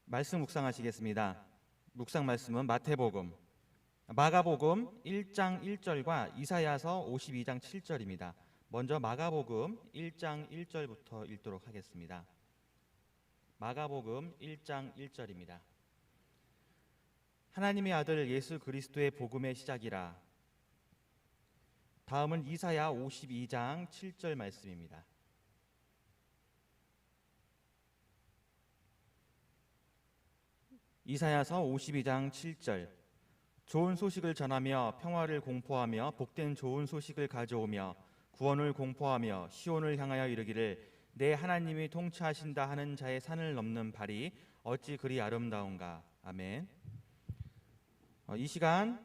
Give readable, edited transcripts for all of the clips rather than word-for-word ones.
말씀 묵상하시겠습니다. 묵상 말씀은 마태복음, 마가복음 1장 1절과 이사야서 52장 7절입니다. 먼저 마가복음 1장 1절부터 읽도록 하겠습니다. 마가복음 1장 1절입니다. 하나님의 아들 예수 그리스도의 복음의 시작이라. 다음은 이사야 52장 7절 말씀입니다. 이사야서 52장 7절. 좋은 소식을 전하며 평화를 공포하며 복된 좋은 소식을 가져오며 구원을 공포하며 시온을 향하여 이르기를 내 하나님이 통치하신다 하는 자의 산을 넘는 발이 어찌 그리 아름다운가. 아멘. 이 시간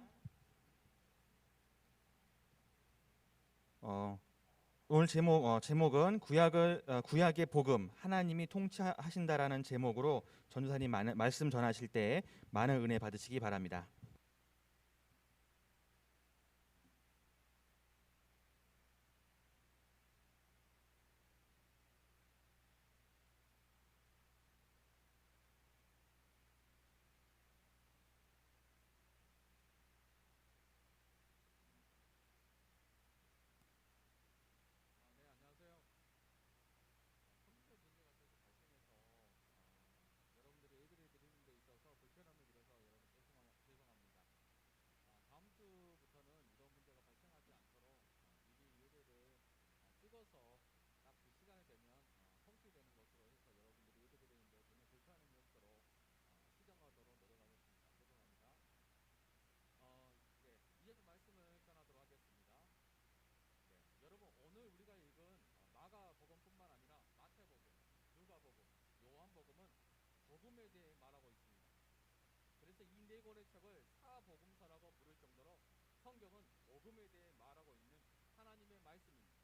오늘 제목은 구약의 복음, 하나님이 통치하신다라는 제목으로 전도사님 말씀 전하실 때 많은 은혜 받으시기 바랍니다. 복음에 대해 말하고 있습니다. 그래서 이 네 권의 책을 사복음서라고 부를 정도로 성경은 복음에 대해 말하고 있는 하나님의 말씀입니다.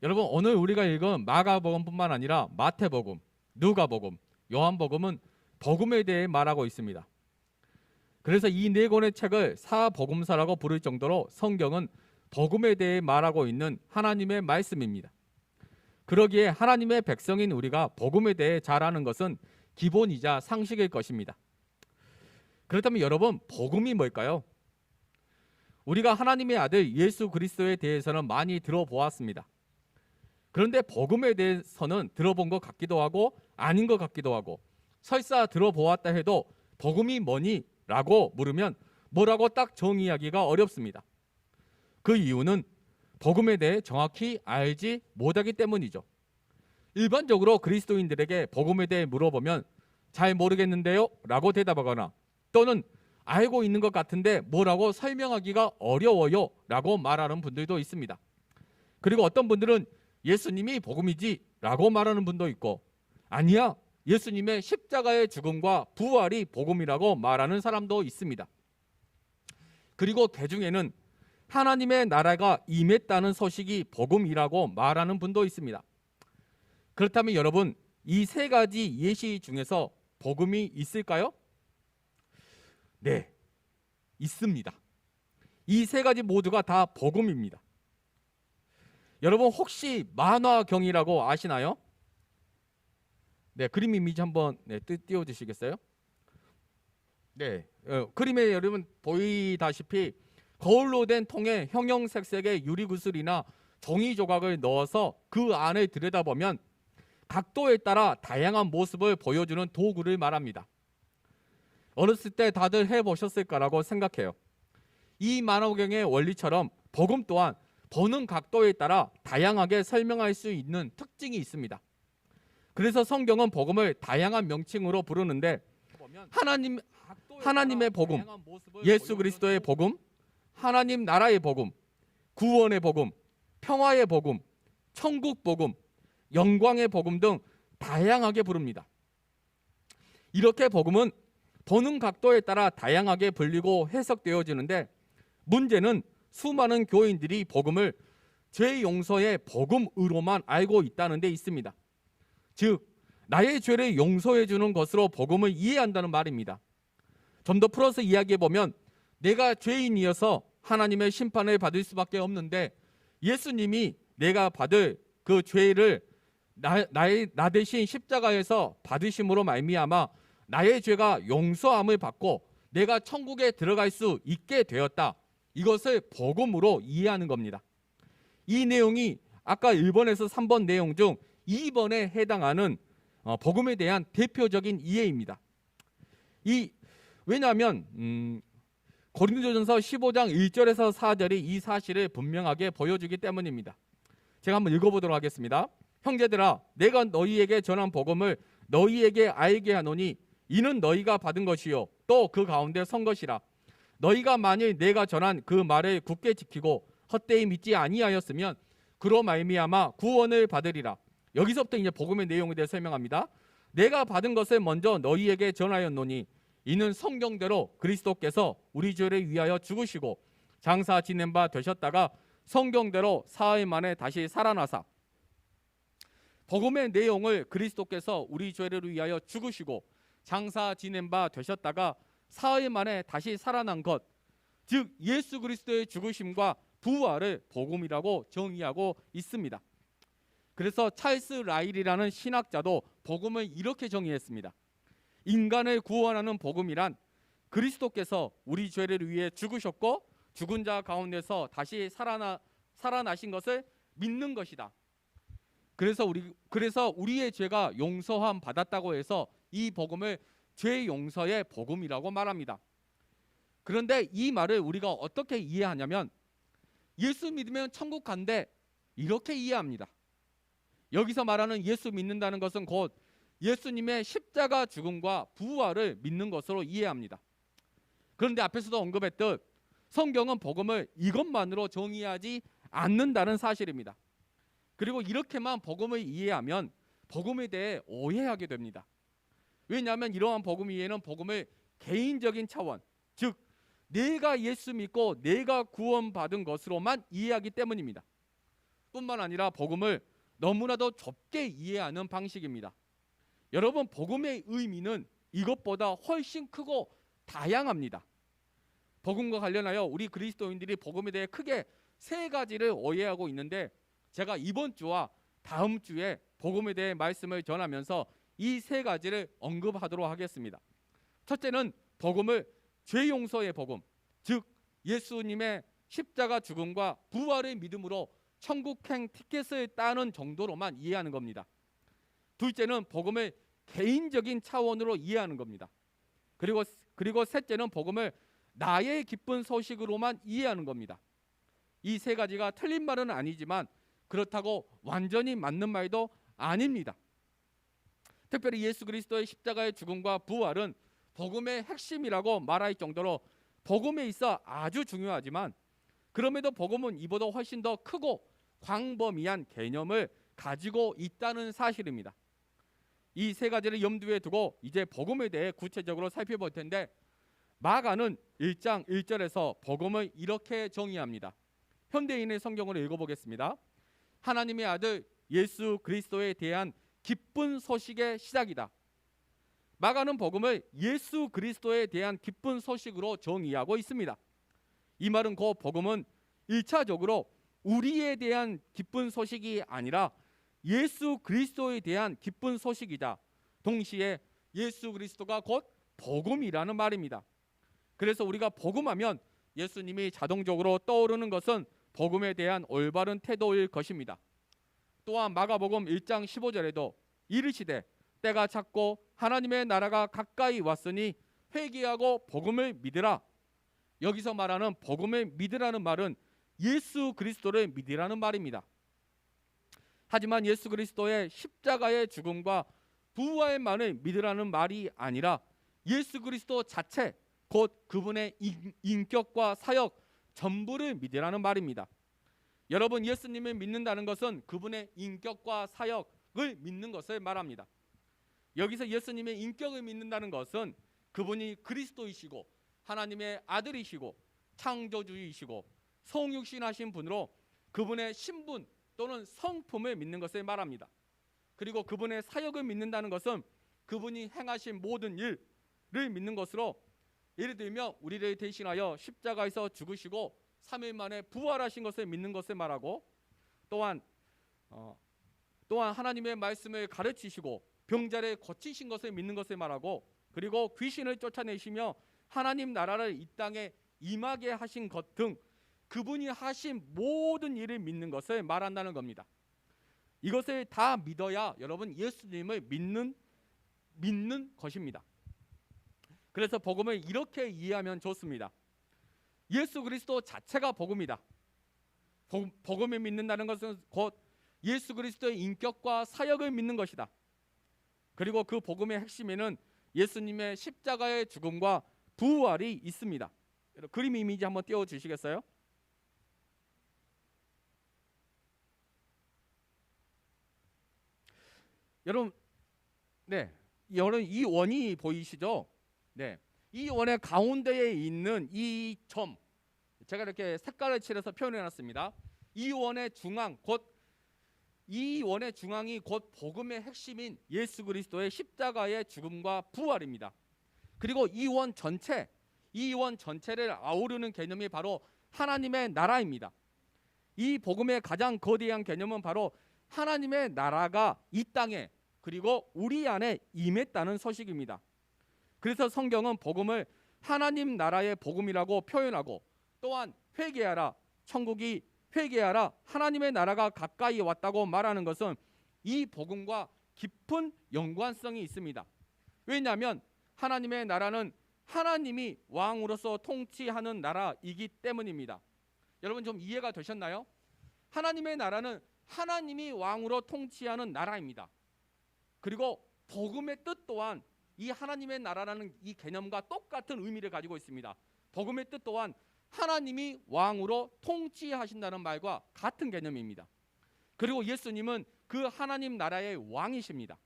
여러분, 오늘 우리가 읽은 마가복음뿐만 아니라 마태복음, 누가복음, 요한복음은 복음에 대해 말하고 있습니다. 그래서 이 네 권의 책을 사복음서라고 부를 정도로 성경은 복음에 대해 말하고 있는 하나님의 말씀입니다. 그러기에 하나님의 백성인 우리가 복음에 대해 잘 아는 것은 기본이자 상식일 것입니다. 그렇다면 여러분, 복음이 뭘까요? 우리가 하나님의 아들 예수 그리스도에 대해서는 많이 들어보았습니다. 그런데 복음에 대해서는 들어본 것 같기도 하고 아닌 것 같기도 하고, 설사 들어보았다 해도 복음이 뭐니? 라고 물으면 뭐라고 딱 정의하기가 어렵습니다. 그 이유는 복음에 대해 정확히 알지 못하기 때문이죠. 일반적으로 그리스도인들에게 복음에 대해 물어보면 잘 모르겠는데요? 라고 대답하거나, 또는 알고 있는 것 같은데 뭐라고 설명하기가 어려워요? 라고 말하는 분들도 있습니다. 그리고 어떤 분들은 예수님이 복음이지 라고 말하는 분도 있고, 아니야, 예수님의 십자가의 죽음과 부활이 복음이라고 말하는 사람도 있습니다. 그리고 그 중에는 하나님의 나라가 임했다는 소식이 복음이라고 말하는 분도 있습니다. 그렇다면 여러분, 이 세 가지 예시 중에서 복음이 있을까요? 네, 있습니다. 이 세 가지 모두가 다 복음입니다. 여러분, 혹시 만화경이라고 아시나요? 네, 그림 이미지 한번 띄워주시겠어요? 네, 그림에 여러분 보이다시피 거울로 된 통에 형형색색의 유리구슬이나 종이 조각을 넣어서 그 안을 들여다보면 각도에 따라 다양한 모습을 보여주는 도구를 말합니다. 어렸을 때 다들 해보셨을 거라고 생각해요. 이 만화경의 원리처럼 복음 또한 보는 각도에 따라 다양하게 설명할 수 있는 특징이 있습니다. 그래서 성경은 복음을 다양한 명칭으로 부르는데, 하나님의 복음, 예수 그리스도의 복음, 하나님 나라의 복음, 구원의 복음, 평화의 복음, 천국 복음, 영광의 복음 등 다양하게 부릅니다. 이렇게 복음은 보는 각도에 따라 다양하게 불리고 해석되어지는데, 문제는 수많은 교인들이 복음을 죄 용서의 복음으로만 알고 있다는 데 있습니다. 즉, 나의 죄를 용서해 주는 것으로 복음을 이해한다는 말입니다. 좀 더 풀어서 이야기해 보면, 내가 죄인이어서 하나님의 심판을 받을 수밖에 없는데 예수님이 내가 받을 그 죄를 나 대신 십자가에서 받으심으로 말미암아 나의 죄가 용서함을 받고 내가 천국에 들어갈 수 있게 되었다. 이것을 복음으로 이해하는 겁니다. 이 내용이 아까 1번에서 3번 내용 중 2번에 해당하는 복음에 대한 대표적인 이해입니다. 왜냐하면 고린도전서 15장 1절에서 4절이 이 사실을 분명하게 보여주기 때문입니다. 제가 한번 읽어보도록 하겠습니다. 형제들아, 내가 너희에게 전한 복음을 너희에게 알게 하노니 이는 너희가 받은 것이요 또 그 가운데 선 것이라. 너희가 만일 내가 전한 그 말을 굳게 지키고 헛되이 믿지 아니하였으면 그로 말미암아 구원을 받으리라. 여기서부터 이제 복음의 내용에 대해 설명합니다. 내가 받은 것을 먼저 너희에게 전하였노니 이는 성경대로 그리스도께서 우리 죄를 위하여 죽으시고 장사 지낸 바 되셨다가 성경대로 사흘 만에 다시 살아나사. 복음의 내용을 그리스도께서 우리 죄를 위하여 죽으시고 장사 지낸 바 되셨다가 사흘 만에 다시 살아난 것, 즉 예수 그리스도의 죽으심과 부활을 복음이라고 정의하고 있습니다. 그래서 찰스 라일이라는 신학자도 복음을 이렇게 정의했습니다. 인간을 구원하는 복음이란 그리스도께서 우리 죄를 위해 죽으셨고 죽은 자 가운데서 다시 살아나신 것을 믿는 것이다. 그래서 우리의 죄가 용서함 받았다고 해서 이 복음을 죄 용서의 복음이라고 말합니다. 그런데 이 말을 우리가 어떻게 이해하냐면 예수 믿으면 천국 간대, 이렇게 이해합니다. 여기서 말하는 예수 믿는다는 것은 곧 예수님의 십자가 죽음과 부활을 믿는 것으로 이해합니다. 그런데 앞에서도 언급했듯 성경은 복음을 이것만으로 정의하지 않는다는 사실입니다. 그리고 이렇게만 복음을 이해하면 복음에 대해 오해하게 됩니다. 왜냐하면 이러한 복음 이해는 복음을 개인적인 차원, 즉 내가 예수 믿고 내가 구원받은 것으로만 이해하기 때문입니다. 뿐만 아니라 복음을 너무나도 좁게 이해하는 방식입니다. 여러분, 복음의 의미는 이것보다 훨씬 크고 다양합니다. 복음과 관련하여 우리 그리스도인들이 복음에 대해 크게 세 가지를 오해하고 있는데, 제가 이번 주와 다음 주에 복음에 대해 말씀을 전하면서 이 세 가지를 언급하도록 하겠습니다. 첫째는 복음을 죄 용서의 복음, 즉 예수님의 십자가 죽음과 부활의 믿음으로 천국행 티켓을 따는 정도로만 이해하는 겁니다. 둘째는 복음을 개인적인 차원으로 이해하는 겁니다. 그리고 셋째는 복음을 나의 기쁜 소식으로만 이해하는 겁니다. 이 세 가지가 틀린 말은 아니지만 그렇다고 완전히 맞는 말도 아닙니다. 특별히 예수 그리스도의 십자가의 죽음과 부활은 복음의 핵심이라고 말할 정도로 복음에 있어 아주 중요하지만, 그럼에도 복음은 이보다 훨씬 더 크고 광범위한 개념을 가지고 있다는 사실입니다. 이 세 가지를 염두에 두고 이제 복음에 대해 구체적으로 살펴볼 텐데, 마가는 1장 1절에서 복음을 이렇게 정의합니다. 현대인의 성경을 읽어보겠습니다. 하나님의 아들 예수 그리스도에 대한 기쁜 소식의 시작이다. 마가는 복음을 예수 그리스도에 대한 기쁜 소식으로 정의하고 있습니다. 이 말은 곧 복음은 1차적으로 우리에 대한 기쁜 소식이 아니라 예수 그리스도에 대한 기쁜 소식이자 동시에 예수 그리스도가 곧 복음이라는 말입니다. 그래서 우리가 복음하면 예수님이 자동적으로 떠오르는 것은 복음에 대한 올바른 태도일 것입니다. 또한 마가복음 1장 15절에도 이르시되 때가 찼고 하나님의 나라가 가까이 왔으니 회개하고 복음을 믿으라. 여기서 말하는 복음을 믿으라는 말은 예수 그리스도를 믿으라는 말입니다. 하지만 예수 그리스도의 십자가의 죽음과 부활만을 믿으라는 말이 아니라 예수 그리스도 자체, 곧 그분의 인격과 사역 전부를 믿으라는 말입니다. 여러분, 예수님을 믿는다는 것은 그분의 인격과 사역을 믿는 것을 말합니다. 여기서 예수님의 인격을 믿는다는 것은 그분이 그리스도이시고 하나님의 아들이시고 창조주이시고 성육신하신 분으로 그분의 신분 또는 성품을 믿는 것을 말합니다. 그리고 그분의 사역을 믿는다는 것은 그분이 행하신 모든 일을 믿는 것으로, 예를 들면 우리를 대신하여 십자가에서 죽으시고 3일 만에 부활하신 것을 믿는 것을 말하고, 또한 하나님의 말씀을 가르치시고 병자를 고치신 것을 믿는 것을 말하고, 그리고 귀신을 쫓아내시며 하나님 나라를 이 땅에 임하게 하신 것 등 그분이 하신 모든 일을 믿는 것을 말한다는 겁니다. 이것을 다 믿어야 여러분 예수님을 믿는 것입니다. 그래서 복음을 이렇게 이해하면 좋습니다. 예수 그리스도 자체가 복음이다. 복음을 믿는다는 것은 곧 예수 그리스도의 인격과 사역을 믿는 것이다. 그리고 그 복음의 핵심에는 예수님의 십자가의 죽음과 부활이 있습니다. 그림 이미지 한번 띄워주시겠어요? 여러분, 여러분 이 원이 보이시죠? 네, 이 원의 가운데에 있는 이 점, 제가 이렇게 색깔을 칠해서 표현해놨습니다. 이 원의 중앙이 곧 복음의 핵심인 예수 그리스도의 십자가의 죽음과 부활입니다. 그리고 이 원 전체를 아우르는 개념이 바로 하나님의 나라입니다. 이 복음의 가장 거대한 개념은 바로 하나님의 나라가 이 땅에 그리고 우리 안에 임했다는 소식입니다. 그래서 성경은 복음을 하나님 나라의 복음이라고 표현하고, 또한 회개하라, 천국이 회개하라, 하나님의 나라가 가까이 왔다고 말하는 것은 이 복음과 깊은 연관성이 있습니다. 왜냐하면 하나님의 나라는 하나님이 왕으로서 통치하는 나라이기 때문입니다. 여러분 좀 이해가 되셨나요? 하나님의 나라는 하나님이 왕으로 통치하는 나라입니다. 그리고 복음의 뜻 또한 이 하나님의 나라라는 이 개념과 똑같은 의미를 가지고 있습니다. 복음의 뜻 또한 하나님이 왕으로 통치하신다는 말과 같은 개념입니다. 그리고 예수님은 그 하나님 나라의 왕이십니다.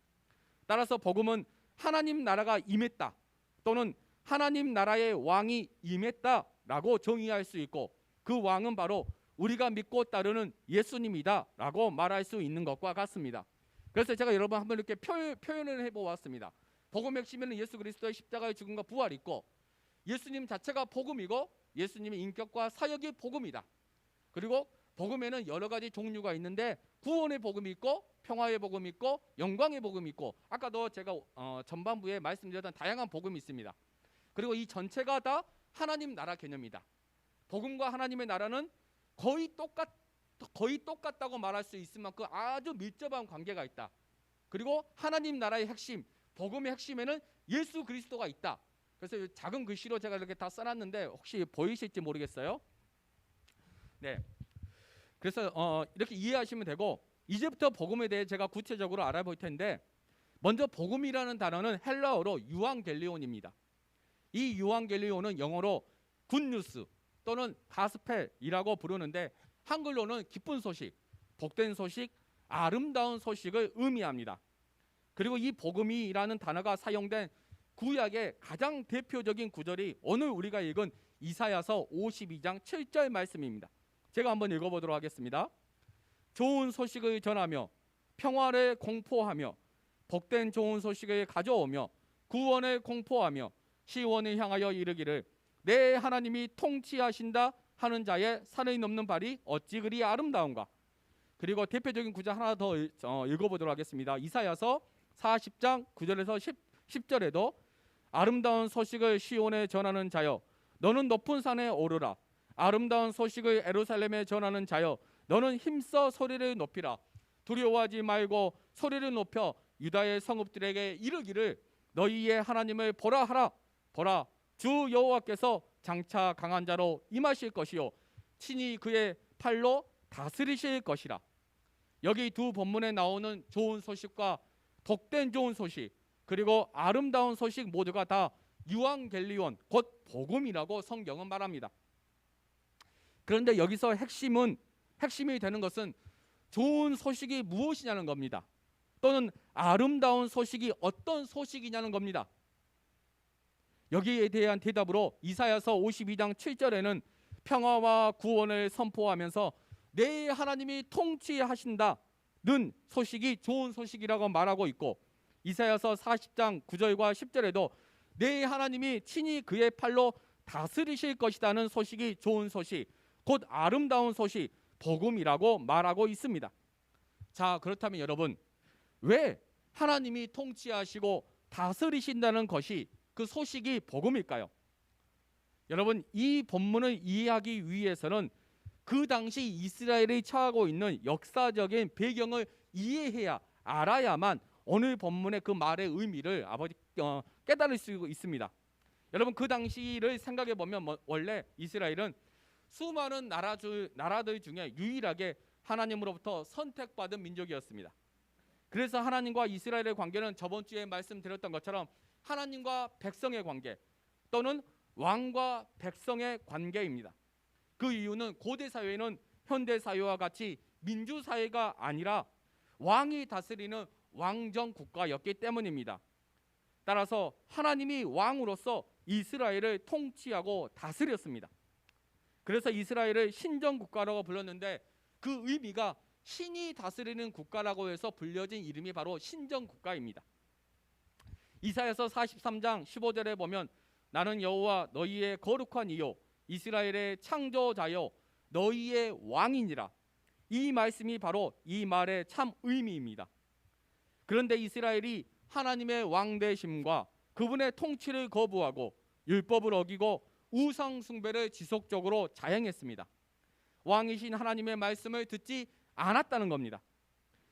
따라서 복음은 하나님 나라가 임했다 또는 하나님 나라의 왕이 임했다라고 정의할 수 있고, 그 왕은 바로 우리가 믿고 따르는 예수님이다 라고 말할 수 있는 것과 같습니다. 그래서 제가 여러분 한번 이렇게 표현을 해보았습니다. 복음의 핵심에는 예수 그리스도의 십자가의 죽음과 부활이 있고, 예수님 자체가 복음이고 예수님의 인격과 사역이 복음이다. 그리고 복음에는 여러 가지 종류가 있는데 구원의 복음이 있고 평화의 복음이 있고 영광의 복음이 있고, 아까도 제가 전반부에 말씀드렸던 다양한 복음이 있습니다. 그리고 이 전체가 다 하나님 나라 개념이다. 복음과 하나님의 나라는 거의 똑같다고 말할 수 있을 만큼 아주 밀접한 관계가 있다. 그리고 하나님 나라의 핵심, 복음의 핵심에는 예수 그리스도가 있다. 그래서 작은 글씨로 제가 이렇게 다 써놨는데 혹시 보이실지 모르겠어요. 네. 그래서 이렇게 이해하시면 되고, 이제부터 복음에 대해 제가 구체적으로 알아볼 텐데, 먼저 복음이라는 단어는 헬라어로 유앙겔리온입니다. 이 유앙겔리온은 영어로 굿뉴스 또는 가스펠이라고 부르는데, 한글로는 기쁜 소식, 복된 소식, 아름다운 소식을 의미합니다. 그리고 이 복음이라는 단어가 사용된 구약의 가장 대표적인 구절이 오늘 우리가 읽은 이사야서 52장 7절 말씀입니다. 제가 한번 읽어보도록 하겠습니다. 좋은 소식을 전하며 평화를 공포하며 복된 좋은 소식을 가져오며 구원을 공포하며 시온을 향하여 이르기를 내 하나님이 통치하신다 하는 자의 산을 넘는 발이 어찌 그리 아름다운가. 그리고 대표적인 구절 하나 더 읽어보도록 하겠습니다. 이사야서 40장 9절에서 10절에도 아름다운 소식을 시온에 전하는 자여 너는 높은 산에 오르라. 아름다운 소식을 예루살렘에 전하는 자여 너는 힘써 소리를 높이라. 두려워하지 말고 소리를 높여 유다의 성읍들에게 이르기를 너희의 하나님을 보라 하라. 보라, 주 여호와께서 장차 강한 자로 임하실 것이요 친히 그의 팔로 다스리실 것이라. 여기 두 본문에 나오는 좋은 소식과 복된 좋은 소식 그리고 아름다운 소식 모두가 다 유앙겔리온 곧 복음이라고 성경은 말합니다. 그런데 여기서 핵심이 되는 것은 좋은 소식이 무엇이냐는 겁니다. 또는 아름다운 소식이 어떤 소식이냐는 겁니다. 여기에 대한 대답으로 이사야서 52장 7절에는 평화와 구원을 선포하면서 내 하나님이 통치하신다는 소식이 좋은 소식이라고 말하고 있고, 이사야서 40장 9절과 10절에도 내 하나님이 친히 그의 팔로 다스리실 것이라는 소식이 좋은 소식, 곧 아름다운 소식, 복음이라고 말하고 있습니다. 자, 그렇다면 여러분, 왜 하나님이 통치하시고 다스리신다는 것이 그 소식이 복음일까요? 여러분, 이 본문을 이해하기 위해서는 그 당시 이스라엘이 처하고 있는 역사적인 배경을 이해해야 알아야만 오늘 본문의 그 말의 의미를 깨달을 수 있습니다. 여러분, 그 당시를 생각해 보면 원래 이스라엘은 수많은 나라들 중에 유일하게 하나님으로부터 선택받은 민족이었습니다. 그래서 하나님과 이스라엘의 관계는 저번 주에 말씀드렸던 것처럼 하나님과 백성의 관계 또는 왕과 백성의 관계입니다. 그 이유는 고대 사회는 현대 사회와 같이 민주 사회가 아니라 왕이 다스리는 왕정 국가였기 때문입니다. 따라서 하나님이 왕으로서 이스라엘을 통치하고 다스렸습니다. 그래서 이스라엘을 신정 국가라고 불렀는데 그 의미가 신이 다스리는 국가라고 해서 불려진 이름이 바로 신정 국가입니다. 이사야서 43장 15절에 보면 나는 여호와 너희의 거룩한 이요 이스라엘의 창조자요 너희의 왕이니라. 이 말씀이 바로 이 말의 참 의미입니다. 그런데 이스라엘이 하나님의 왕 되심과 그분의 통치를 거부하고 율법을 어기고 우상 숭배를 지속적으로 자행했습니다. 왕이신 하나님의 말씀을 듣지 않았다는 겁니다.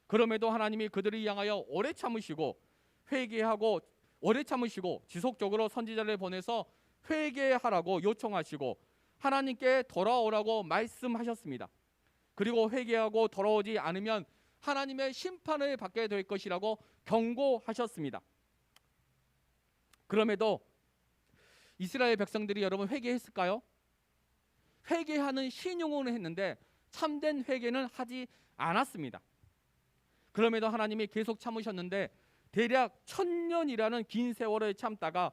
그럼에도 하나님이 그들을 향하여 오래 참으시고 지속적으로 선지자를 보내서 회개하라고 요청하시고 하나님께 돌아오라고 말씀하셨습니다. 그리고 회개하고 돌아오지 않으면 하나님의 심판을 받게 될 것이라고 경고하셨습니다. 그럼에도 이스라엘 백성들이 여러분 회개했을까요? 회개하는 신용은 했는데 참된 회개는 하지 않았습니다. 그럼에도 하나님이 계속 참으셨는데 대략 1000년이라는 긴 세월을 참다가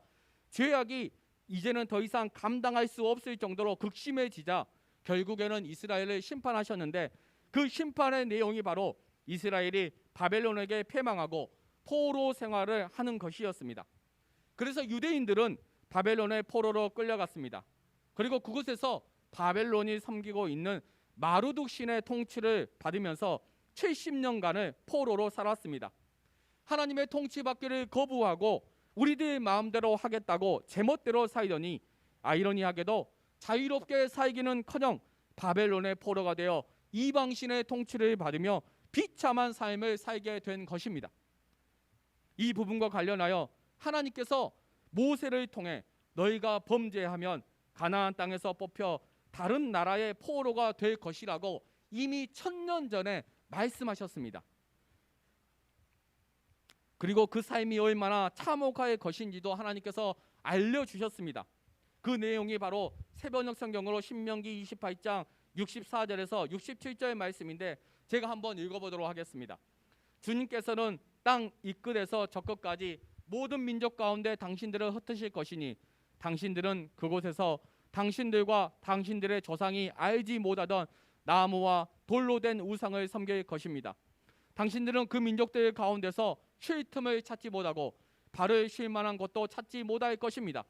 죄악이 이제는 더 이상 감당할 수 없을 정도로 극심해지자 결국에는 이스라엘을 심판하셨는데 그 심판의 내용이 바로 이스라엘이 바벨론에게 패망하고 포로 생활을 하는 것이었습니다. 그래서 유대인들은 바벨론의 포로로 끌려갔습니다. 그리고 그곳에서 바벨론이 섬기고 있는 마르둑 신의 통치를 받으면서 70년간을 포로로 살았습니다. 하나님의 통치받기를 거부하고 우리들 마음대로 하겠다고 제멋대로 살더니 아이러니하게도 자유롭게 살기는커녕 바벨론의 포로가 되어 이방신의 통치를 받으며 비참한 삶을 살게 된 것입니다. 이 부분과 관련하여 하나님께서 모세를 통해 너희가 범죄하면 가나안 땅에서 뽑혀 다른 나라의 포로가 될 것이라고 이미 1000년 전에 말씀하셨습니다. 그리고 그 삶이 얼마나 참혹할 것인지도 하나님께서 알려주셨습니다. 그 내용이 바로 새번역 성경으로 신명기 28장 64절에서 67절 말씀인데 제가 한번 읽어보도록 하겠습니다. 주님께서는 땅 이 끝에서 저 끝까지 모든 민족 가운데 당신들을 흩으실 것이니 당신들은 그곳에서 당신들과 당신들의 조상이 알지 못하던 나무와 돌로 된 우상을 섬길 것입니다. 당신들은 그 민족들 가운데서 쉴 틈을 찾지 못하고 발을 쉴 만한 곳도 찾지 못할 것입니다.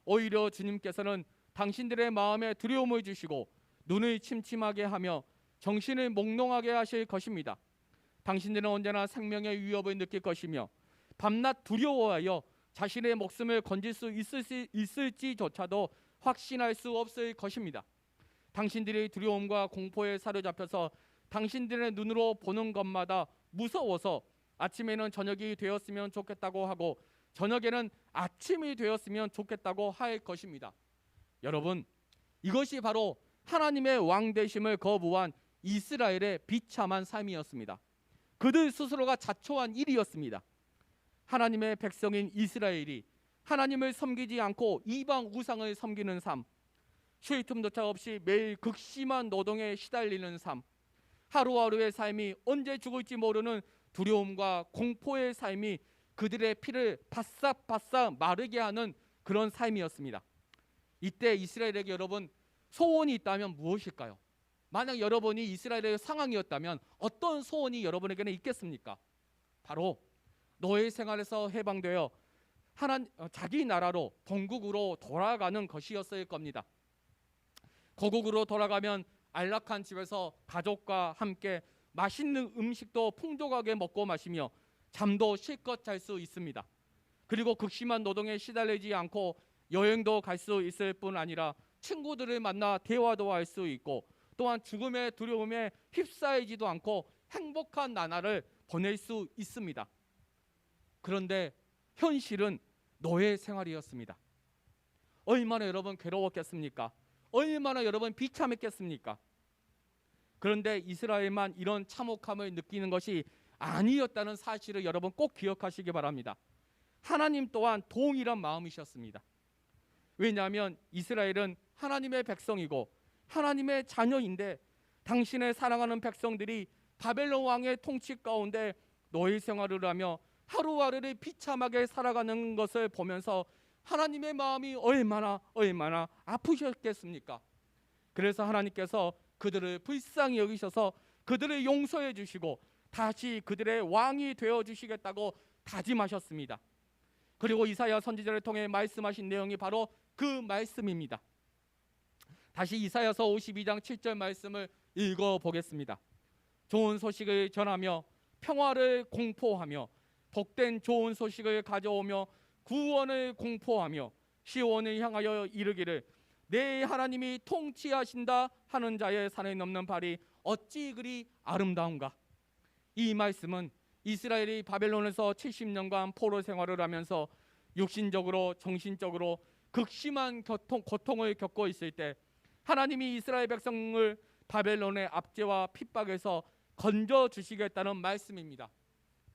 오히려 주님께서는 당신들의 마음에 두려움을 주시고 눈을 침침하게 하며 정신을 몽롱하게 하실 것입니다. 당신들은 언제나 생명의 위협을 느낄 것이며 밤낮 두려워하여 자신의 목숨을 건질 수 있을지조차도 확신할 수 없을 것입니다. 당신들이 두려움과 공포에 사로잡혀서 당신들의 눈으로 보는 것마다 무서워서 아침에는 저녁이 되었으면 좋겠다고 하고 저녁에는 아침이 되었으면 좋겠다고 할 것입니다. 여러분, 이것이 바로 하나님의 왕 되심을 거부한 이스라엘의 비참한 삶이었습니다. 그들 스스로가 자초한 일이었습니다. 하나님의 백성인 이스라엘이 하나님을 섬기지 않고 이방 우상을 섬기는 삶, 쉴 틈조차 없이 매일 극심한 노동에 시달리는 삶, 하루하루의 삶이 언제 죽을지 모르는 두려움과 공포의 삶이 그들의 피를 바싹바싹 마르게 하는 그런 삶이었습니다. 이때 이스라엘에게 여러분 소원이 있다면 무엇일까요? 만약 여러분이 이스라엘의 상황이었다면 어떤 소원이 여러분에게는 있겠습니까? 바로 노예 생활에서 해방되어 자기 나라로 본국으로 돌아가는 것이었을 겁니다. 고국으로 돌아가면 안락한 집에서 가족과 함께 맛있는 음식도 풍족하게 먹고 마시며 잠도 실컷 잘 수 있습니다. 그리고 극심한 노동에 시달리지 않고 여행도 갈 수 있을 뿐 아니라 친구들을 만나 대화도 할 수 있고 또한 죽음의 두려움에 휩싸이지도 않고 행복한 나날을 보낼 수 있습니다. 그런데 현실은 노예 생활이었습니다. 얼마나 여러분 괴로웠겠습니까? 얼마나 여러분 비참했겠습니까? 그런데 이스라엘만 이런 참혹함을 느끼는 것이 아니었다는 사실을 여러분 꼭 기억하시기 바랍니다. 하나님 또한 동일한 마음이셨습니다. 왜냐하면 이스라엘은 하나님의 백성이고 하나님의 자녀인데 당신의 사랑하는 백성들이 바벨론 왕의 통치 가운데 노예 생활을 하며 하루하루를 비참하게 살아가는 것을 보면서 하나님의 마음이 얼마나 아프셨겠습니까? 그래서 하나님께서 그들을 불쌍히 여기셔서 그들을 용서해 주시고 다시 그들의 왕이 되어 주시겠다고 다짐하셨습니다. 그리고 이사야 선지자를 통해 말씀하신 내용이 바로 그 말씀입니다. 다시 이사야서 52장 7절 말씀을 읽어보겠습니다. 좋은 소식을 전하며 평화를 공포하며 복된 좋은 소식을 가져오며 구원을 공포하며 시온을 향하여 이르기를 내 하나님이 통치하신다 하는 자의 산에 넘는 발이 어찌 그리 아름다운가. 이 말씀은 이스라엘이 바벨론에서 70년간 포로 생활을 하면서 육신적으로 정신적으로 극심한 고통을 겪고 있을 때 하나님이 이스라엘 백성을 바벨론의 압제와 핍박에서 건져주시겠다는 말씀입니다.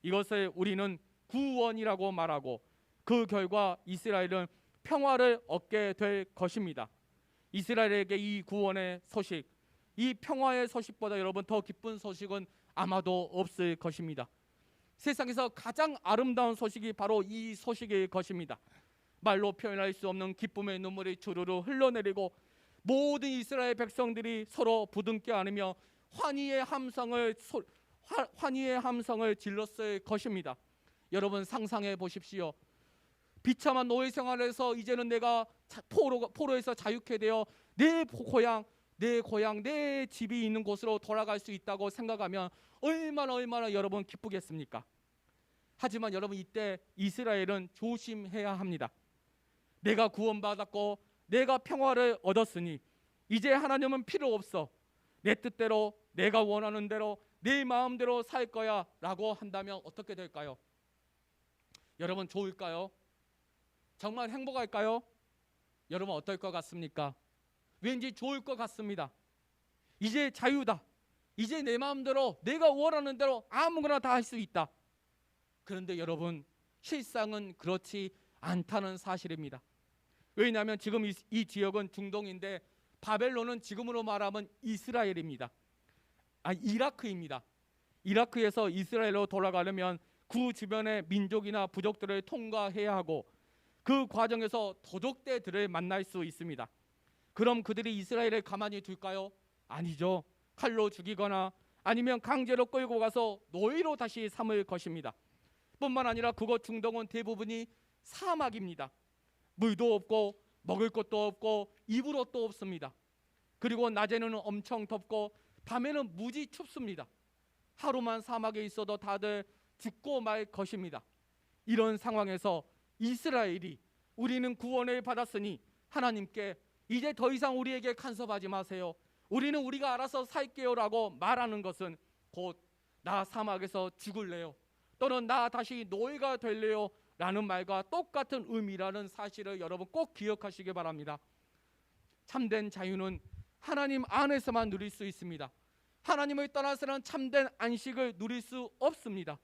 이것을 우리는 구원이라고 말하고 그 결과 이스라엘은 평화를 얻게 될 것입니다. 이스라엘에게 이 구원의 소식, 이 평화의 소식보다 여러분 더 기쁜 소식은 아마도 없을 것입니다. 세상에서 가장 아름다운 소식이 바로 이 소식일 것입니다. 말로 표현할 수 없는 기쁨의 눈물이 주르르 흘러내리고 모든 이스라엘 백성들이 서로 부둥켜 안으며 환희의 함성을 질렀을 것입니다. 여러분 상상해 보십시오. 비참한 노예 생활에서 이제는 내가 포로에서 자유케 되어 내 고향, 내 집이 있는 곳으로 돌아갈 수 있다고 생각하면 얼마나 여러분 기쁘겠습니까? 하지만 여러분 이때 이스라엘은 조심해야 합니다. 내가 구원받았고 내가 평화를 얻었으니 이제 하나님은 필요 없어. 내 뜻대로 내가 원하는 대로 내 마음대로 살 거야 라고 한다면 어떻게 될까요? 여러분 좋을까요? 정말 행복할까요? 여러분 어떨 것 같습니까? 왠지 좋을 것 같습니다. 이제 자유다. 이제 내 마음대로 내가 원하는 대로 아무거나 다 할 수 있다. 그런데 여러분 실상은 그렇지 않다는 사실입니다. 왜냐하면 지금 이 지역은 중동인데 바벨론은 지금으로 말하면 이스라엘입니다. 이라크입니다. 이라크에서 이스라엘로 돌아가려면 그 주변의 민족이나 부족들을 통과해야 하고 그 과정에서 도적대들을 만날 수 있습니다. 그럼 그들이 이스라엘을 가만히 둘까요? 아니죠. 칼로 죽이거나 아니면 강제로 끌고 가서 노예로 다시 삼을 것입니다. 뿐만 아니라 그곳 중동은 대부분이 사막입니다. 물도 없고 먹을 것도 없고 입을 옷도 없습니다. 그리고 낮에는 엄청 덥고 밤에는 무지 춥습니다. 하루만 사막에 있어도 다들 죽고 말 것입니다. 이런 상황에서 이스라엘이 우리는 구원을 받았으니 하나님께 이제 더 이상 우리에게 간섭하지 마세요. 우리는 우리가 알아서 살게요 라고 말하는 것은 곧 나 사막에서 죽을래요 또는 나 다시 노예가 될래요 라는 말과 똑같은 의미라는 사실을 여러분 꼭 기억하시기 바랍니다. 참된 자유는 하나님 안에서만 누릴 수 있습니다. 하나님을 떠나서는 참된 안식을 누릴 수 없습니다.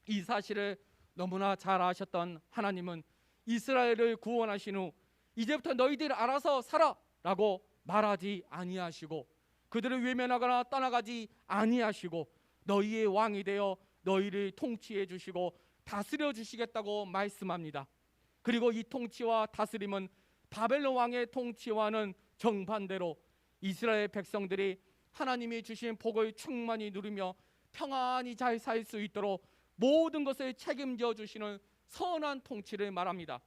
이 사실을 너무나 잘 아셨던 하나님은 이스라엘을 구원하신 후 이제부터 너희들 알아서 살아 라고 말하지 아니하시고 그들을 외면하거나 떠나가지 아니하시고 너희의 왕이 되어 너희를 통치해 주시고 다스려 주시겠다고 말씀합니다. 그리고 이 통치와 다스림은 바벨론 왕의 통치와는 정반대로 이스라엘 백성들이 하나님이 주신 복을 충만히 누리며 평안히 잘 살 수 있도록 모든 것을 책임져 주시는 선한 통치를 말합니다.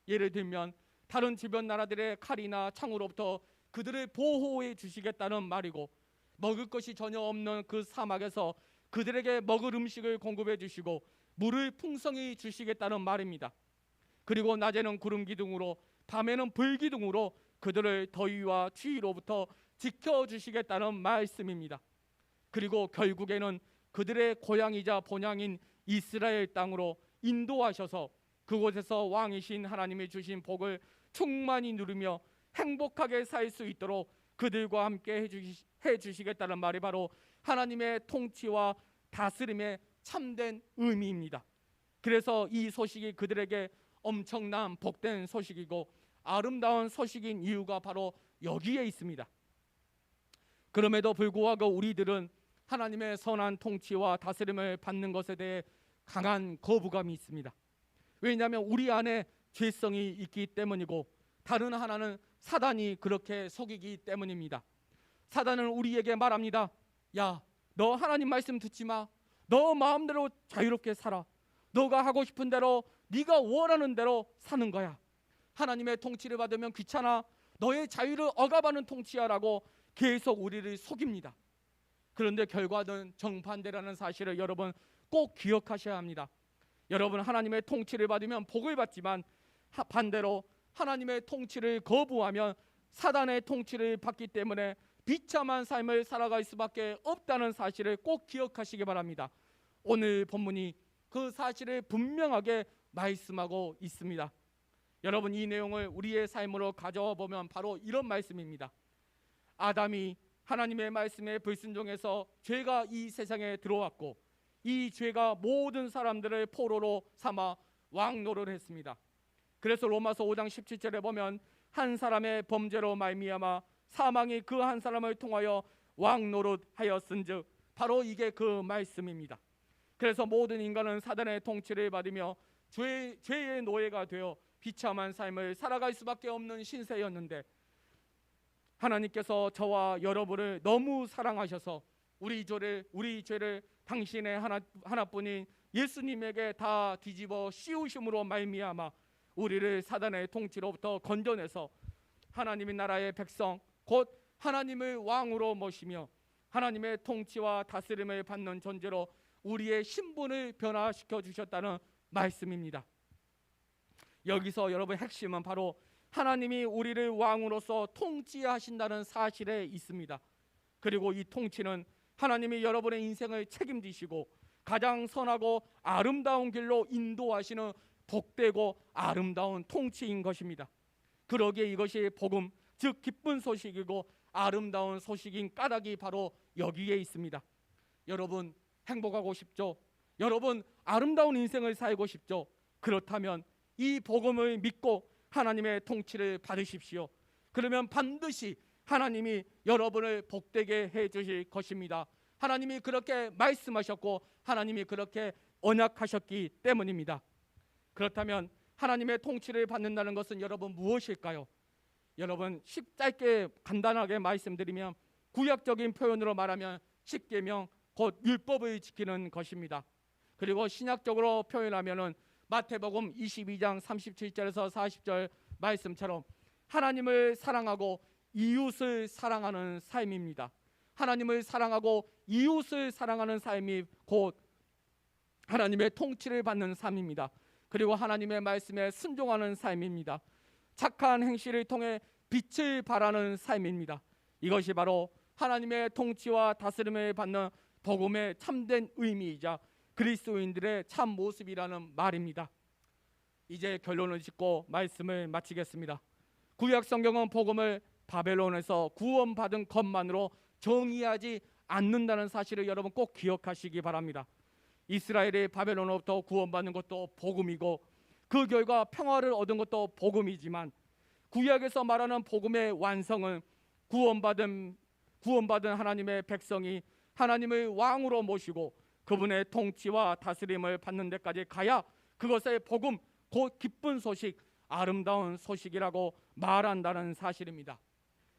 예를 들면 다른 주변 나라들의 칼이나 창으로부터 그들을 보호해 주시겠다는 말이고, 먹을 것이 전혀 없는 그 사막에서 그들에게 먹을 음식을 공급해 주시고 물을 풍성히 주시겠다는 말입니다. 그리고 낮에는 구름 기둥으로 밤에는 불 기둥으로 그들을 더위와 추위로부터 지켜주시겠다는 말씀입니다. 그리고 결국에는 그들의 고향이자 본향인 이스라엘 땅으로 인도하셔서 그곳에서 왕이신 하나님이 주신 복을 충만히 누리며 행복하게 살 수 있도록 그들과 함께 해주시겠다는 말이 바로 하나님의 통치와 다스림의 참된 의미입니다. 그래서 이 소식이 그들에게 엄청난 복된 소식이고 아름다운 소식인 이유가 바로 여기에 있습니다. 그럼에도 불구하고 우리들은 하나님의 선한 통치와 다스림을 받는 것에 대해 강한 거부감이 있습니다. 왜냐하면 우리 안에 죄성이 있기 때문이고, 다른 하나는 사단이 그렇게 속이기 때문입니다. 사단은 우리에게 말합니다. 야, 너 하나님 말씀 듣지 마. 너 마음대로 자유롭게 살아. 너가 하고 싶은 대로, 네가 원하는 대로 사는 거야. 하나님의 통치를 받으면 귀찮아. 너의 자유를 억압하는 통치야라고 계속 우리를 속입니다. 그런데 결과는 정반대라는 사실을 여러분 꼭 기억하셔야 합니다. 여러분, 하나님의 통치를 받으면 복을 받지만 반대로 하나님의 통치를 거부하면 사단의 통치를 받기 때문에 비참한 삶을 살아갈 수밖에 없다는 사실을 꼭 기억하시기 바랍니다. 오늘 본문이 그 사실을 분명하게 말씀하고 있습니다. 여러분, 이 내용을 우리의 삶으로 가져와 보면 바로 이런 말씀입니다. 아담이 하나님의 말씀에 불순종해서 죄가 이 세상에 들어왔고, 이 죄가 모든 사람들을 포로로 삼아 왕노를 했습니다. 그래서 로마서 5장 17절에 보면 한 사람의 범죄로 말미암아 사망이 그 한 사람을 통하여 왕노릇하였은즉, 바로 이게 그 말씀입니다. 그래서 모든 인간은 사단의 통치를 받으며 죄의 노예가 되어 비참한 삶을 살아갈 수밖에 없는 신세였는데, 하나님께서 저와 여러분을 너무 사랑하셔서 우리 죄를 당신의 하나뿐인 예수님에게 다 뒤집어 씌우심으로 말미암아 우리를 사단의 통치로부터 건져내서 하나님의 나라의 백성, 곧 하나님을 왕으로 모시며 하나님의 통치와 다스림을 받는 존재로 우리의 신분을 변화시켜 주셨다는 말씀입니다. 여기서 여러분, 핵심은 바로 하나님이 우리를 왕으로서 통치하신다는 사실에 있습니다. 그리고 이 통치는 하나님이 여러분의 인생을 책임지시고 가장 선하고 아름다운 길로 인도하시는 복되고 아름다운 통치인 것입니다. 그러기에 이것이 복음, 즉 기쁜 소식이고 아름다운 소식인 까닭이 바로 여기에 있습니다. 여러분, 행복하고 싶죠? 여러분, 아름다운 인생을 살고 싶죠? 그렇다면 이 복음을 믿고 하나님의 통치를 받으십시오. 그러면 반드시 하나님이 여러분을 복되게 해 주실 것입니다. 하나님이 그렇게 말씀하셨고 하나님이 그렇게 언약하셨기 때문입니다. 그렇다면 하나님의 통치를 받는다는 것은 여러분 무엇일까요? 여러분, 짧게 간단하게 말씀드리면 구약적인 표현으로 말하면 십계명, 곧 율법을 지키는 것입니다. 그리고 신약적으로 표현하면은 마태복음 22장 37절에서 40절 말씀처럼 하나님을 사랑하고 이웃을 사랑하는 삶입니다. 하나님을 사랑하고 이웃을 사랑하는 삶이 곧 하나님의 통치를 받는 삶입니다. 그리고 하나님의 말씀에 순종하는 삶입니다. 착한 행실을 통해 빛을 발하는 삶입니다. 이것이 바로 하나님의 통치와 다스림을 받는 복음의 참된 의미이자 그리스도인들의 참 모습이라는 말입니다. 이제 결론을 짓고 말씀을 마치겠습니다. 구약 성경은 복음을 바벨론에서 구원받은 것만으로 정의하지 않는다는 사실을 여러분 꼭 기억하시기 바랍니다. 이스라엘이 바벨론으로부터 구원받는 것도 복음이고 그 결과 평화를 얻은 것도 복음이지만, 구약에서 말하는 복음의 완성은 구원받은 하나님의 백성이 하나님을 왕으로 모시고 그분의 통치와 다스림을 받는 데까지 가야 그것의 복음, 곧 기쁜 소식, 아름다운 소식이라고 말한다는 사실입니다.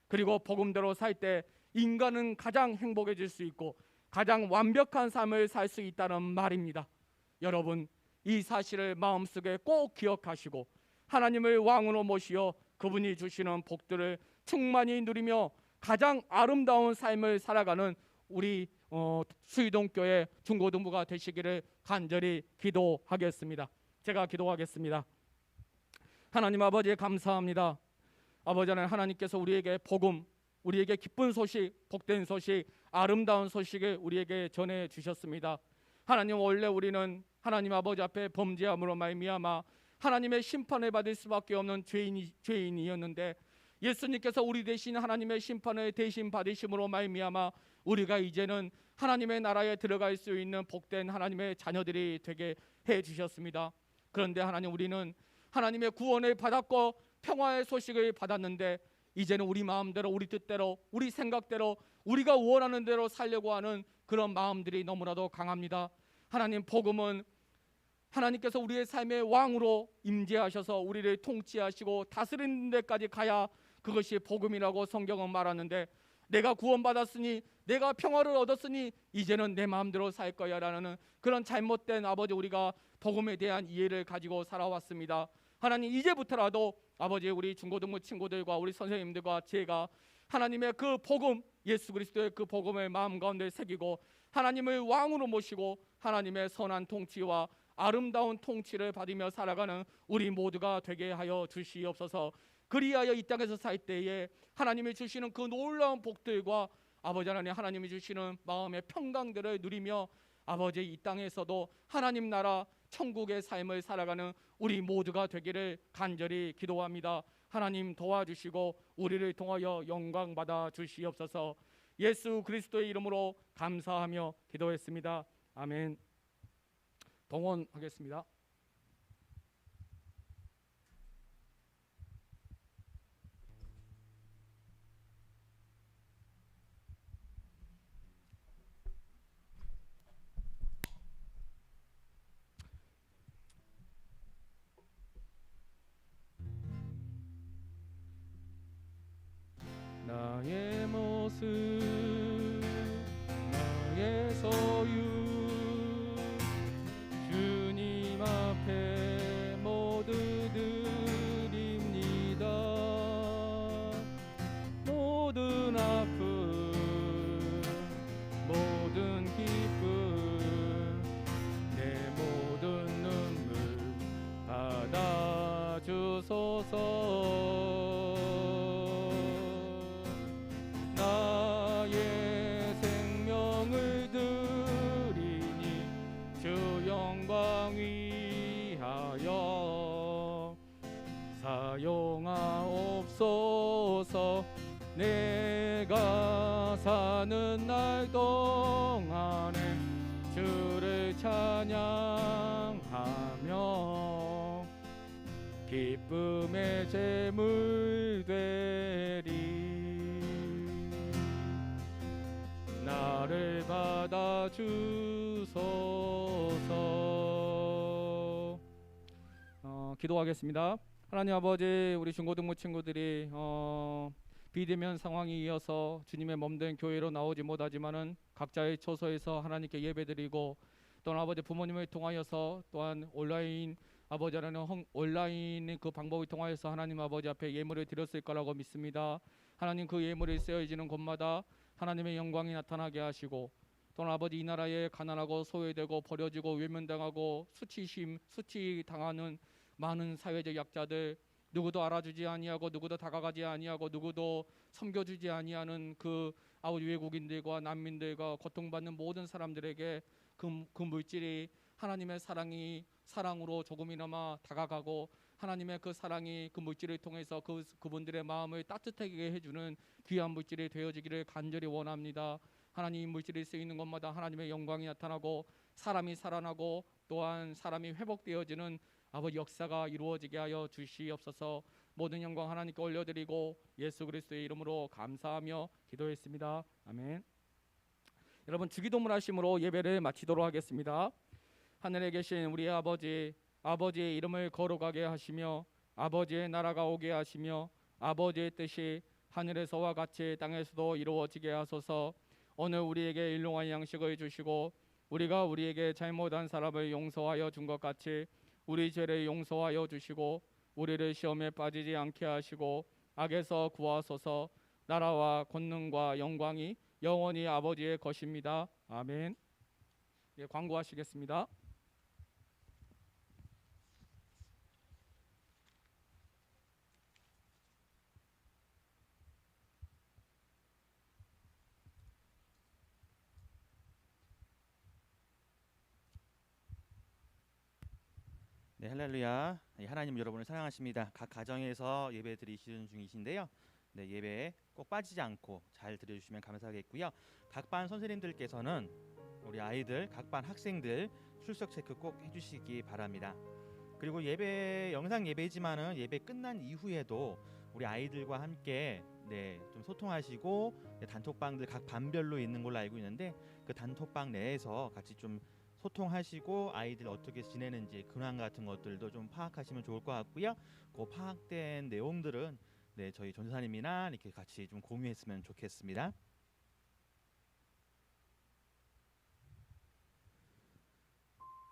그리고 복음대로 살 때 인간은 가장 행복해질 수 있고 가장 완벽한 삶을 살 수 있다는 말입니다. 여러분, 이 사실을 마음속에 꼭 기억하시고 하나님을 왕으로 모시어 그분이 주시는 복들을 충만히 누리며 가장 아름다운 삶을 살아가는 우리 수의동교회 중고등부가 되시기를 간절히 기도하겠습니다. 제가 기도하겠습니다. 하나님 아버지 감사합니다. 아버지 하나님께서 우리에게 복음, 우리에게 기쁜 소식, 복된 소식, 아름다운 소식을 우리에게 전해 주셨습니다. 하나님, 원래 우리는 하나님 아버지 앞에 범죄함으로 말미암아 하나님의 심판을 받을 수밖에 없는 죄인이었는데 예수님께서 우리 대신 하나님의 심판을 대신 받으심으로 말미암아 우리가 이제는 하나님의 나라에 들어갈 수 있는 복된 하나님의 자녀들이 되게 해 주셨습니다. 그런데 하나님, 우리는 하나님의 구원을 받았고 평화의 소식을 받았는데 이제는 우리 마음대로, 우리 뜻대로, 우리 생각대로, 우리가 원하는 대로 살려고 하는 그런 마음들이 너무나도 강합니다. 하나님, 복음은 하나님께서 우리의 삶의 왕으로 임재하셔서 우리를 통치하시고 다스리는 데까지 가야 그것이 복음이라고 성경은 말하는데, 내가 구원받았으니, 내가 평화를 얻었으니 이제는 내 마음대로 살 거야 라는 그런 잘못된 아버지, 우리가 복음에 대한 이해를 가지고 살아왔습니다. 하나님, 이제부터라도 아버지, 우리 중고등부 친구들과 우리 선생님들과 제가 하나님의 그 복음, 예수 그리스도의 그 복음을 마음 가운데 새기고 하나님을 왕으로 모시고 하나님의 선한 통치와 아름다운 통치를 받으며 살아가는 우리 모두가 되게 하여 주시옵소서. 그리하여 이 땅에서 살 때에 하나님이 주시는 그 놀라운 복들과 아버지 하나님, 하나님이 주시는 마음의 평강들을 누리며 아버지, 이 땅에서도 하나님 나라 천국의 삶을 살아가는 우리 모두가 되기를 간절히 기도합니다. 하나님 도와주시고 우리를 통하여 영광 받아 주시옵소서. 예수 그리스도의 이름으로 감사하며 기도했습니다. 아멘. 동원하겠습니다. 나의 모습, 나의 소유, 주님 앞에 모두 드립니다. 모든 아픔, 모든 기쁨, 내 모든 눈물 받아주소서. 나의 생명을 드리니 주 영광 위하여 사용하옵소서. 내가 사는 날 동안에 주를 찬양하며 기쁨의 제물 되리. 나를 받아주소서. 기도하겠습니다. 하나님 아버지, 우리 중고등부 친구들이 비대면 상황이 이어서 주님의 몸된 교회로 나오지 못하지만은 각자의 처소에서 하나님께 예배드리고, 또한 아버지 부모님을 통하여서 또한 온라인 아버지 하나님 온라인 그 방법을 통하여서 하나님 아버지 앞에 예물을 드렸을 거라고 믿습니다. 하나님, 그 예물이 쓰여지는 곳마다 하나님의 영광이 나타나게 하시고, 또한 아버지 이 나라에 가난하고 소외되고 버려지고 외면당하고 수치당하는 많은 사회적 약자들, 누구도 알아주지 아니하고 누구도 다가가지 아니하고 누구도 섬겨주지 아니하는 그 아버지 외국인들과 난민들과 고통받는 모든 사람들에게 그 물질이 하나님의 사랑으로 조금이나마 다가가고 하나님의 그 사랑이 그 물질을 통해서 그분들의 마음을 따뜻하게 해주는 귀한 물질이 되어지기를 간절히 원합니다. 하나님, 물질이 쓰이는 곳마다 하나님의 영광이 나타나고 사람이 살아나고 또한 사람이 회복되어지는 아버지 역사가 이루어지게 하여 주시옵소서. 모든 영광 하나님께 올려드리고 예수 그리스도의 이름으로 감사하며 기도했습니다. 아멘. 여러분, 주기도문 하심으로 예배를 마치도록 하겠습니다. 하늘에 계신 우리 아버지, 아버지의 이름을 거룩하게 하시며 아버지의 나라가 오게 하시며 아버지의 뜻이 하늘에서와 같이 땅에서도 이루어지게 하소서. 오늘 우리에게 일용할 양식을 주시고 우리가 우리에게 잘못한 사람을 용서하여 준 것 같이 우리 죄를 용서하여 주시고 우리를 시험에 빠지지 않게 하시고 악에서 구하소서. 나라와 권능과 영광이 영원히 아버지의 것입니다. 아멘. 예, 광고하시겠습니다. 네, 할렐루야. 하나님 여러분을 사랑하십니다. 각 가정에서 예배 드리시는 중이신데요. 네, 예배에 꼭 빠지지 않고 잘 드려주시면 감사하겠고요. 각 반 선생님들께서는 우리 아이들, 각 반 학생들 출석 체크 꼭 해주시기 바랍니다. 그리고 예배 영상 예배지만은 예배 끝난 이후에도 우리 아이들과 함께 좀 소통하시고 단톡방들 각 반별로 있는 걸로 알고 있는데 그 단톡방 내에서 같이 좀 소통하시고 아이들 어떻게 지내는지 근황 같은 것들도 좀 파악하시면 좋을 것 같고요. 그 파악된 내용들은 저희 전사님이나 이렇게 같이 좀 공유했으면 좋겠습니다.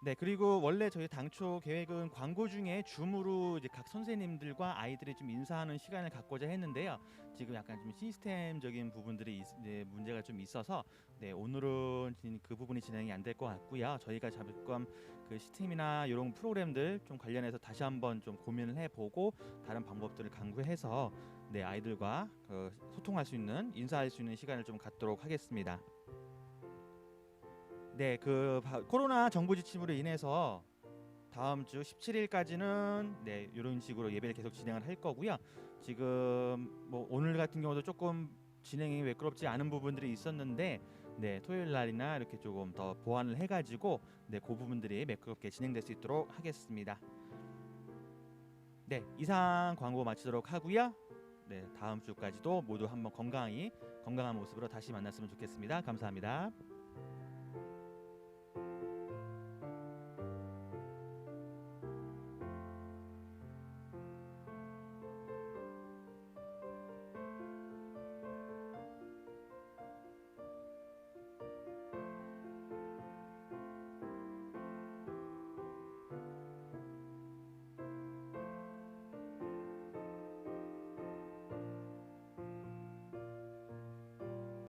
네, 그리고 원래 저희 당초 계획은 광고 중에 줌으로 이제 각 선생님들과 아이들이 좀 인사하는 시간을 갖고자 했는데요. 지금 약간 좀 시스템적인 부분들이 문제가 좀 있어서 오늘은 그 부분이 진행이 안 될 것 같고요. 저희가 잡을건 그 시스템이나 이런 프로그램들 좀 관련해서 다시 한번 좀 고민을 해보고 다른 방법들을 강구해서 아이들과 소통할 수 있는 인사할 수 있는 시간을 좀 갖도록 하겠습니다. 코로나 정부 지침으로 인해서 다음 주 17일까지는 이런 식으로 예배를 계속 진행을 할 거고요. 지금 뭐 오늘 같은 경우도 조금 진행이 매끄럽지 않은 부분들이 있었는데 토요일 날이나 이렇게 조금 더 보완을 해가지고 그 부분들이 매끄럽게 진행될 수 있도록 하겠습니다. 이상 광고 마치도록 하고요. 다음 주까지도 모두 한번 건강한 모습으로 다시 만났으면 좋겠습니다. 감사합니다.